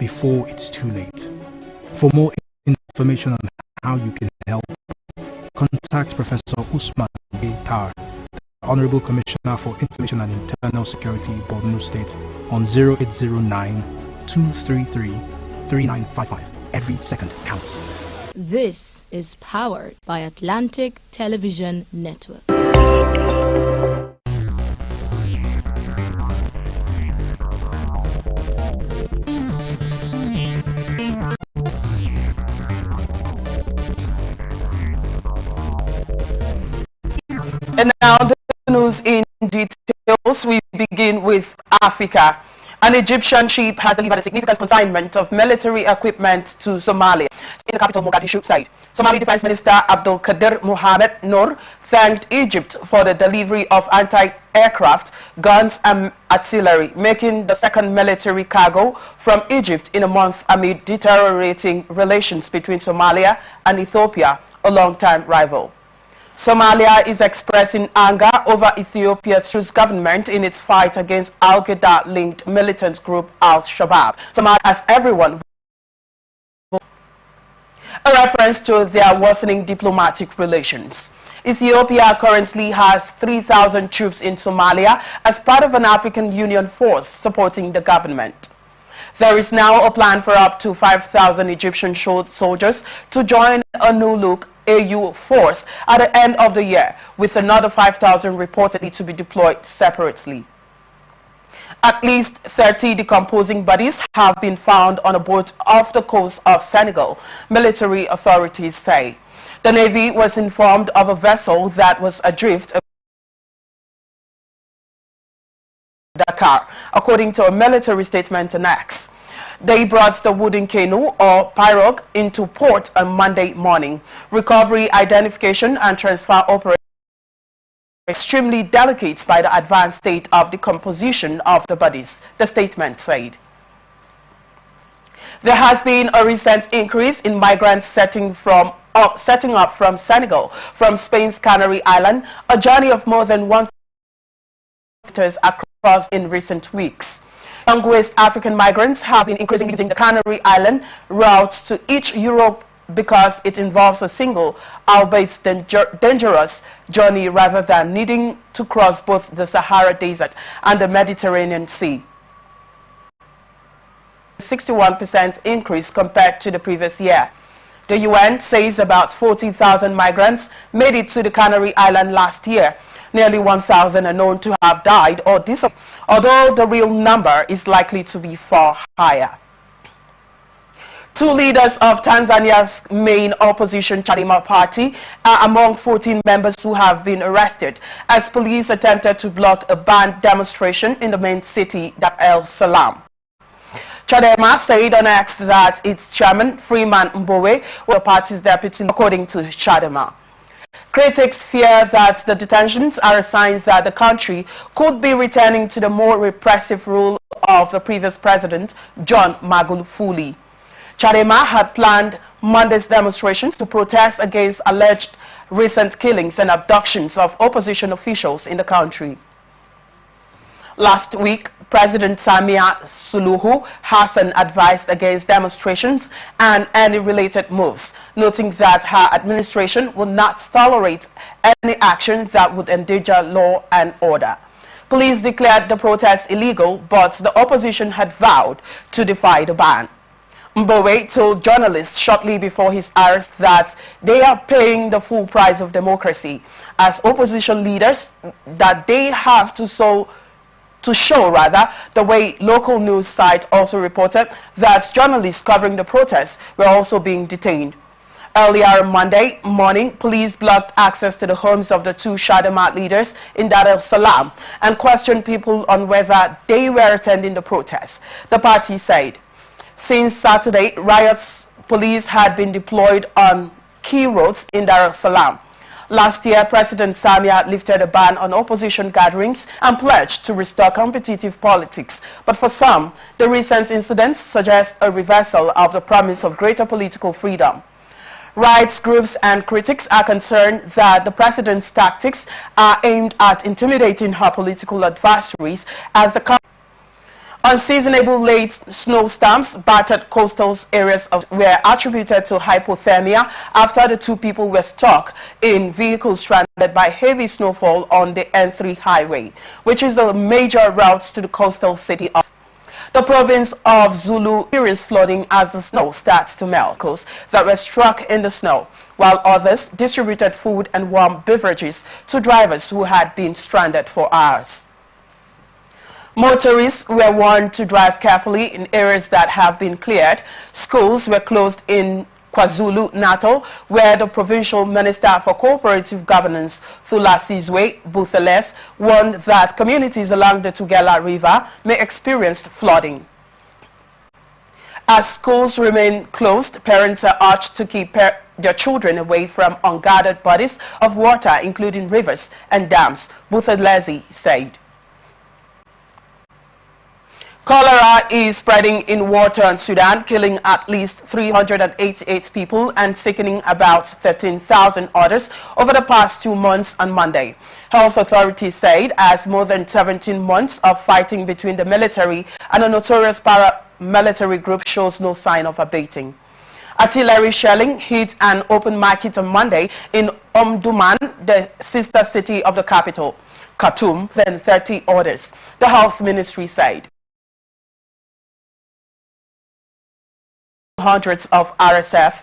before it's too late. For more information on how you can help, contact Professor Usman Tar, the Honorable Commissioner for Information and Internal Security, Borno State, on 0809-233-3955. Every second counts. This is powered by Atlantic Television Network. And now the news in details. We begin with Africa. An Egyptian ship has delivered a significant consignment of military equipment to Somalia. In the capital Mogadishu side, Somali Defense Minister Abdul Qadir Mohamed Noor thanked Egypt for the delivery of anti-aircraft, guns and artillery, making the second military cargo from Egypt in a month amid deteriorating relations between Somalia and Ethiopia, a long-time rival. Somalia is expressing anger over Ethiopia's government in its fight against Al-Qaeda-linked militant group Al-Shabaab. Somalia asks everyone a reference to their worsening diplomatic relations. Ethiopia currently has 3,000 troops in Somalia as part of an African Union force supporting the government. There is now a plan for up to 5,000 Egyptian soldiers to join a new-look AU force at the end of the year, with another 5,000 reportedly to be deployed separately. At least 30 decomposing bodies have been found on a boat off the coast of Senegal, military authorities say. The Navy was informed of a vessel that was adrift at Dakar, according to a military statement annexed. They brought the wooden canoe or pirogue into port on Monday morning. Recovery, identification and transfer operations are extremely delicate by the advanced state of decomposition of the bodies, the statement said. There has been a recent increase in migrants setting up from Senegal, from Spain's Canary Island, a journey of more than 1,000 kilometers across in recent weeks. Young West African migrants have been increasingly using the Canary Island routes to each Europe because it involves a single, albeit dangerous, journey rather than needing to cross both the Sahara Desert and the Mediterranean Sea. 61% increase compared to the previous year. The UN says about 40,000 migrants made it to the Canary Island last year. Nearly 1,000 are known to have died or disappeared, although the real number is likely to be far higher. Two leaders of Tanzania's main opposition Chadema party are among 14 members who have been arrested as police attempted to block a banned demonstration in the main city, Dar es Salaam. Chadema said on X that its chairman, Freeman Mbowe, was the party's deputy, according to Chadema. Critics fear that the detentions are a sign that the country could be returning to the more repressive rule of the previous president, John Magufuli. Chadema had planned Monday's demonstrations to protest against alleged recent killings and abductions of opposition officials in the country. Last week, President Samia Suluhu Hassan advised against demonstrations and any related moves, noting that her administration would not tolerate any action that would endanger law and order. Police declared the protest illegal, but the opposition had vowed to defy the ban. Mbowe told journalists shortly before his arrest that they are paying the full price of democracy as opposition leaders, that they have to show the way local news site also reported that journalists covering the protests were also being detained. Earlier Monday morning, police blocked access to the homes of the two Chadema leaders in Dar es Salaam and questioned people on whether they were attending the protests. The party said, since Saturday, police had been deployed on key roads in Dar es Salaam. Last year, President Samia lifted a ban on opposition gatherings and pledged to restore competitive politics. But for some, the recent incidents suggest a reversal of the promise of greater political freedom. Rights groups and critics are concerned that the president's tactics are aimed at intimidating her political adversaries as the Unseasonable late snowstorms battered coastal areas were attributed to hypothermia after the two people were stuck in vehicles stranded by heavy snowfall on the N3 highway, which is the major route to the coastal city of the province of Zulu. Experienced flooding as the snow starts to melt. That were struck in the snow, while others distributed food and warm beverages to drivers who had been stranded for hours. Motorists were warned to drive carefully in areas that have been cleared. Schools were closed in KwaZulu-Natal, where the Provincial Minister for Cooperative Governance, Thulasizwe Butheles, warned that communities along the Tugela River may experience flooding. As schools remain closed, parents are urged to keep their children away from unguarded bodies of water, including rivers and dams, Butheles said. Cholera is spreading in Western Sudan, killing at least 388 people and sickening about 13,000 others over the past 2 months on Monday. Health authorities said as more than 17 months of fighting between the military and a notorious paramilitary group shows no sign of abating. Artillery shelling hit an open market on Monday in Omdurman, the sister city of the capital, Khartoum, then 30 others, the health ministry said. Hundreds of RSF